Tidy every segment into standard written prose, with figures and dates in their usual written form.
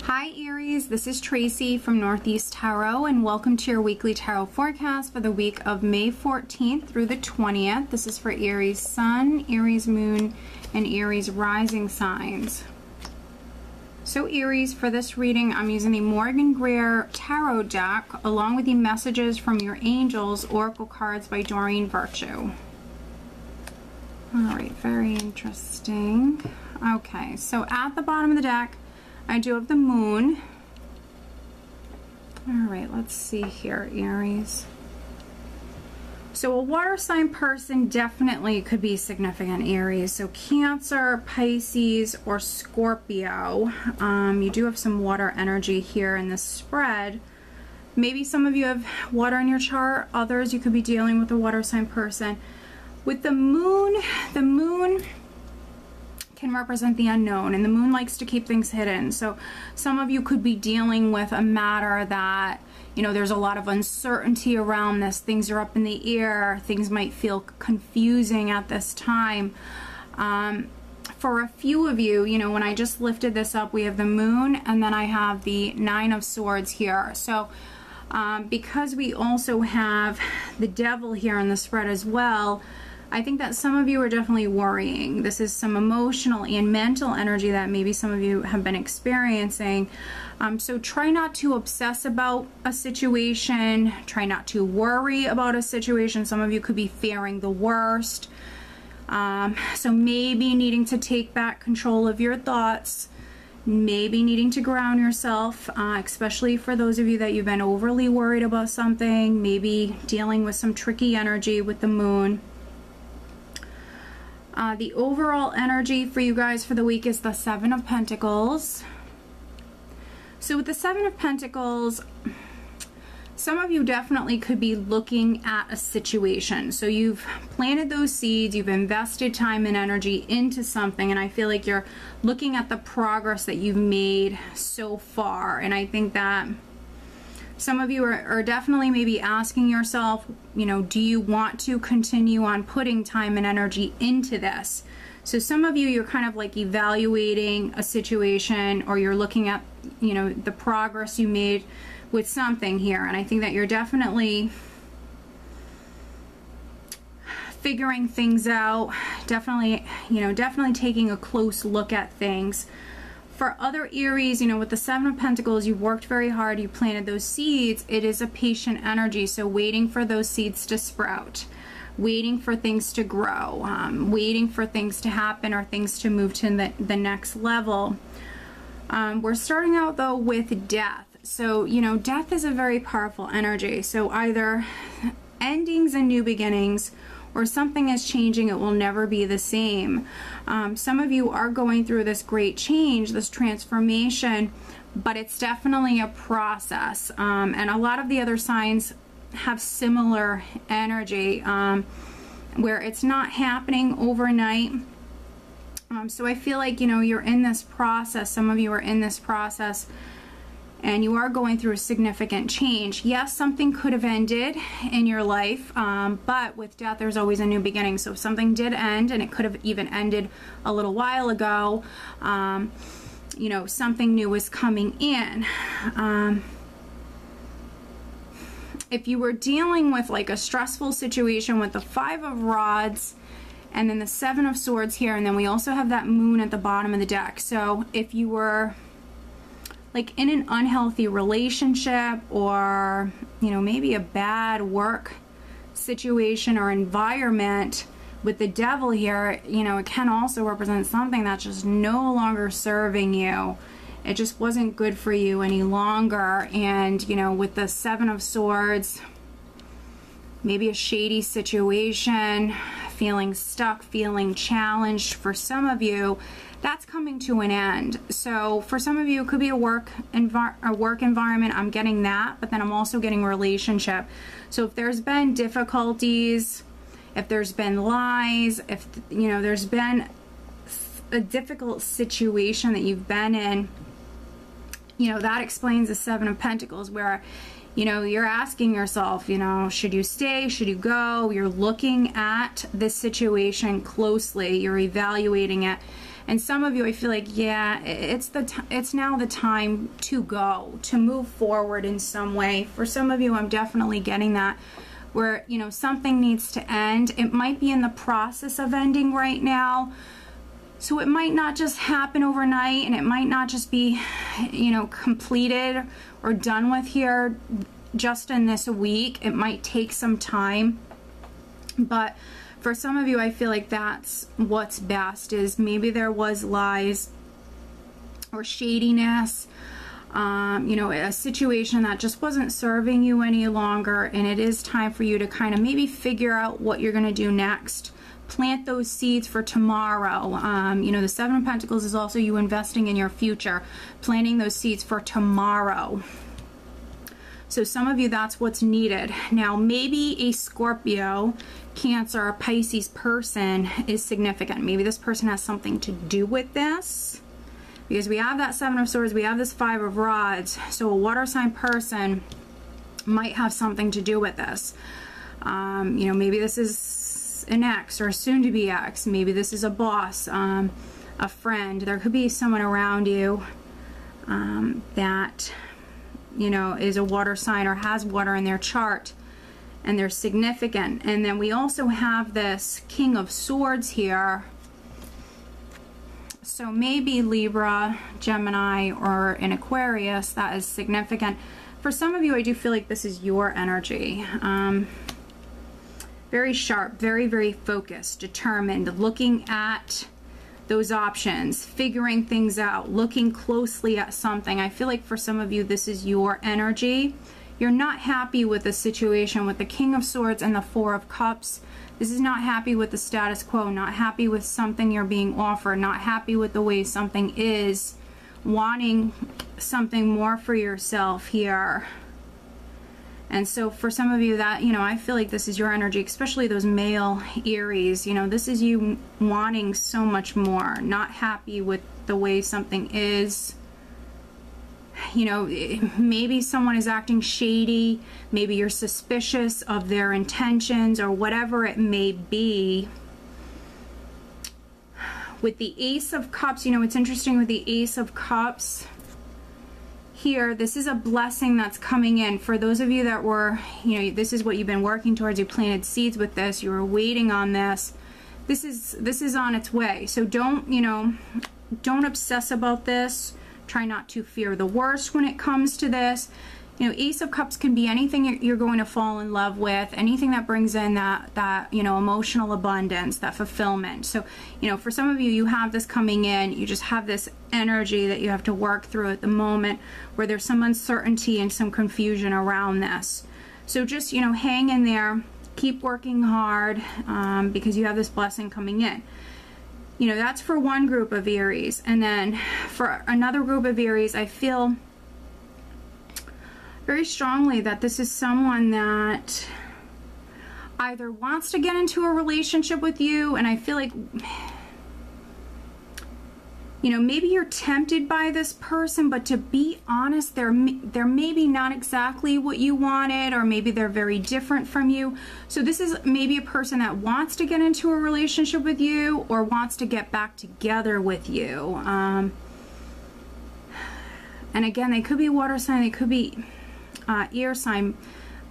Hi Aries, this is Tracy from Northeast Tarot and welcome to your weekly tarot forecast for the week of May 14th through the 20th. This is for Aries Sun, Aries Moon, and Aries Rising signs. So Aries, for this reading I'm using the Morgan Greer Tarot deck along with the Messages from Your Angels Oracle cards by Doreen Virtue. Alright, very interesting. Okay, so at the bottom of the deck I do have the moon. Alright, let's see here, Aries. So a water sign person definitely could be significant, Aries. So Cancer, Pisces, or Scorpio. You do have some water energy here in this spread. Maybe some of you have water in your chart. Others, you could be dealing with a water sign person. With the moon can represent the unknown, and the moon likes to keep things hidden. So some of you could be dealing with a matter that, you know, there's a lot of uncertainty around this. Things are up in the air. Things might feel confusing at this time. For a few of you, you know, when I just lifted this up, we have the moon and then I have the Nine of Swords here. So because we also have the devil here in the spread as well, I think that some of you are definitely worrying. This is some emotional and mental energy that maybe some of you have been experiencing. So try not to obsess about a situation. Try not to worry about a situation. Some of you could be fearing the worst. So maybe needing to take back control of your thoughts. Maybe needing to ground yourself, especially for those of you that you've been overly worried about something. Maybe dealing with some tricky energy with the moon. The overall energy for you guys for the week is the Seven of Pentacles. So with the Seven of Pentacles, some of you definitely could be looking at a situation. So you've planted those seeds, you've invested time and energy into something, and I feel like you're looking at the progress that you've made so far. And I think that some of you are definitely maybe asking yourself, you know, do you want to continue on putting time and energy into this? So some of you, you're kind of like evaluating a situation, or you're looking at, you know, the progress you made with something here. And I think that you're definitely figuring things out, definitely, you know, definitely taking a close look at things. For other Aries, you know, with the Seven of Pentacles, you've worked very hard, you planted those seeds. It is a patient energy, so waiting for those seeds to sprout, waiting for things to grow, waiting for things to happen or things to move to the next level. We're starting out though with death. So, you know, death is a very powerful energy. So either endings and new beginnings, or something is changing, it will never be the same. Some of you are going through this great change, this transformation, but it's definitely a process. And a lot of the other signs have similar energy, where it's not happening overnight. So I feel like, you know, you're in this process. Some of you are in this process and you are going through a significant change. Yes, something could have ended in your life, but with death, there's always a new beginning. So if something did end, and it could have even ended a little while ago, you know, something new is coming in. If you were dealing with like a stressful situation with the Five of Rods, and then the Seven of Swords here, and then we also have that moon at the bottom of the deck. So if you were like in an unhealthy relationship, or, you know, maybe a bad work situation or environment with the devil here, you know, it can also represent something that's just no longer serving you. It just wasn't good for you any longer. And, you know, with the Seven of Swords, maybe a shady situation, feeling stuck, feeling challenged for some of you, that's coming to an end. So for some of you, it could be a work environment. I'm getting that, but then I'm also getting relationship. So if there's been difficulties, if there's been lies, if, you know, there's been a difficult situation that you've been in, you know, that explains the Seven of Pentacles, where, you know, you're asking yourself, you know, should you stay? Should you go? You're looking at this situation closely. You're evaluating it. And some of you, I feel like, yeah, it's now the time to go, to move forward in some way. For some of you, I'm definitely getting that, where, you know, something needs to end. It might be in the process of ending right now. So it might not just happen overnight, and it might not just be, you know, completed or done with here just in this week. It might take some time. But for some of you, I feel like that's what's best, is maybe there was lies or shadiness, you know, a situation that just wasn't serving you any longer, and it is time for you to kind of maybe figure out what you're going to do next. Plant those seeds for tomorrow. You know, the Seven of Pentacles is also you investing in your future, planting those seeds for tomorrow. So some of you, that's what's needed. Now, maybe a Scorpio, Cancer, or Pisces person is significant. Maybe this person has something to do with this, because we have that Seven of Swords, we have this Five of Rods. So a water sign person might have something to do with this. You know, maybe this is an ex or a soon-to-be ex. Maybe this is a boss, a friend. There could be someone around you that, you know, is a water sign or has water in their chart, and they're significant. And then we also have this King of Swords here. So maybe Libra, Gemini, or an Aquarius that is significant. For some of you, I do feel like this is your energy. Very sharp, very, very focused, determined, looking at those options, figuring things out, looking closely at something. I feel like for some of you, this is your energy. You're not happy with the situation with the King of Swords and the Four of Cups. This is not happy with the status quo, not happy with something you're being offered, not happy with the way something is, wanting something more for yourself here. And so for some of you, that, you know, I feel like this is your energy, especially those male Aries. You know, this is you wanting so much more, not happy with the way something is. You know, maybe someone is acting shady, maybe you're suspicious of their intentions, or whatever it may be. With the Ace of Cups, you know, it's interesting with the Ace of Cups here, this is a blessing that's coming in. For those of you that were, you know, this is what you've been working towards, you planted seeds with this, you were waiting on this. This is on its way. So don't, you know, don't obsess about this. Try not to fear the worst when it comes to this. You know, Ace of Cups can be anything you're going to fall in love with, anything that brings in that you know, emotional abundance, that fulfillment. So, you know, for some of you, you have this coming in, you just have this energy that you have to work through at the moment, where there's some uncertainty and some confusion around this. So just, you know, hang in there, keep working hard, because you have this blessing coming in. You know, that's for one group of Aries. And then for another group of Aries, I feel very strongly that this is someone that either wants to get into a relationship with you, and I feel like, you know, maybe you're tempted by this person, but to be honest, they're maybe not exactly what you wanted, or maybe they're very different from you. So this is maybe a person that wants to get into a relationship with you, or wants to get back together with you. And again, they could be water sign, they could be air sign,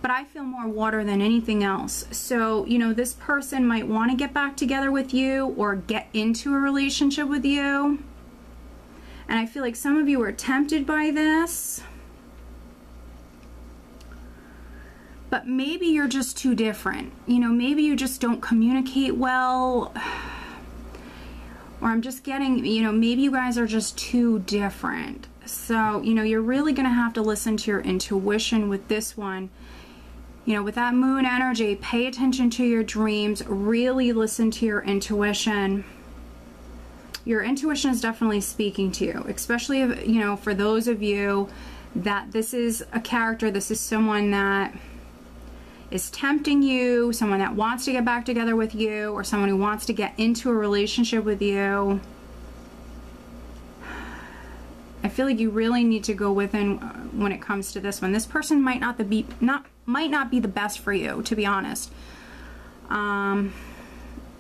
but I feel more water than anything else. So, you know, this person might want to get back together with you, or get into a relationship with you. And I feel like some of you are tempted by this, but maybe you're just too different. You know, maybe you just don't communicate well, or I'm just getting, you know, maybe you guys are just too different. So, you know, you're really going to have to listen to your intuition with this one. You know, with that moon energy, pay attention to your dreams, really listen to your intuition. Your intuition is definitely speaking to you, especially if, you know, for those of you that this is a character, this is someone that is tempting you, someone that wants to get back together with you, or someone who wants to get into a relationship with you. I feel like you really need to go within when it comes to this one. This person might not be the best for you, to be honest.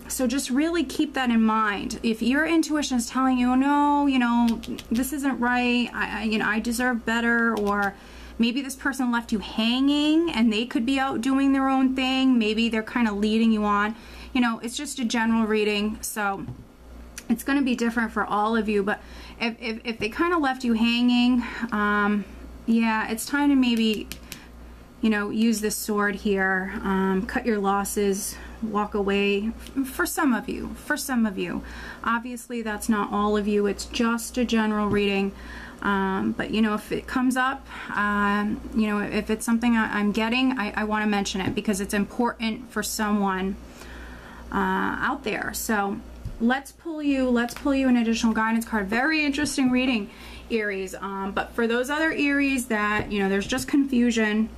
So just really keep that in mind. If your intuition is telling you, no, you know, this isn't right, I deserve better, or maybe this person left you hanging and they could be out doing their own thing, maybe they're kind of leading you on, you know, it's just a general reading, so it's going to be different for all of you. But if they kind of left you hanging, yeah, it's time to maybe, you know, use this sword here, cut your losses, walk away, for some of you. Obviously that's not all of you, it's just a general reading, but you know, if it comes up, you know, if it's something I'm getting, I want to mention it because it's important for someone out there. So let's pull you an additional guidance card. Very interesting reading, Aries, but for those other Aries that, you know, there's just confusion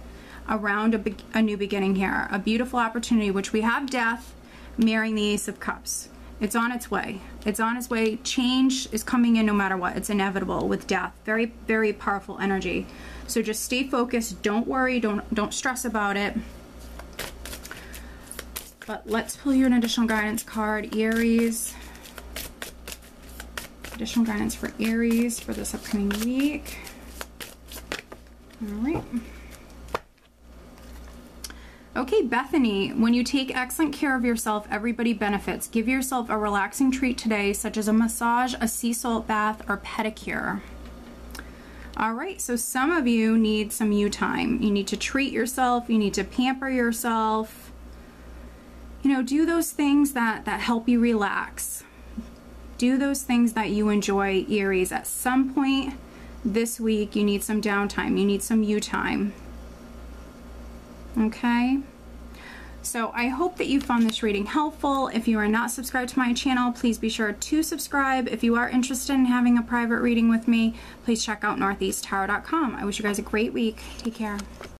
around a new beginning here, a beautiful opportunity, which we have death marrying the Ace of Cups. It's on its way. It's on its way. Change is coming in no matter what. It's inevitable with death. Very, very powerful energy. So just stay focused. Don't worry. Don't stress about it. But let's pull you an additional guidance card, Aries. Additional guidance for Aries for this upcoming week. All right. Okay, Bethany, when you take excellent care of yourself, everybody benefits. Give yourself a relaxing treat today, such as a massage, a sea salt bath, or pedicure. All right, so some of you need some you time. You need to treat yourself. You need to pamper yourself. You know, do those things that help you relax. Do those things that you enjoy, Aries. At some point this week, you need some downtime. You need some you time. Okay, so I hope that you found this reading helpful. If you are not subscribed to my channel, please be sure to subscribe. If you are interested in having a private reading with me, please check out northeasttarot.com. I wish you guys a great week. Take care.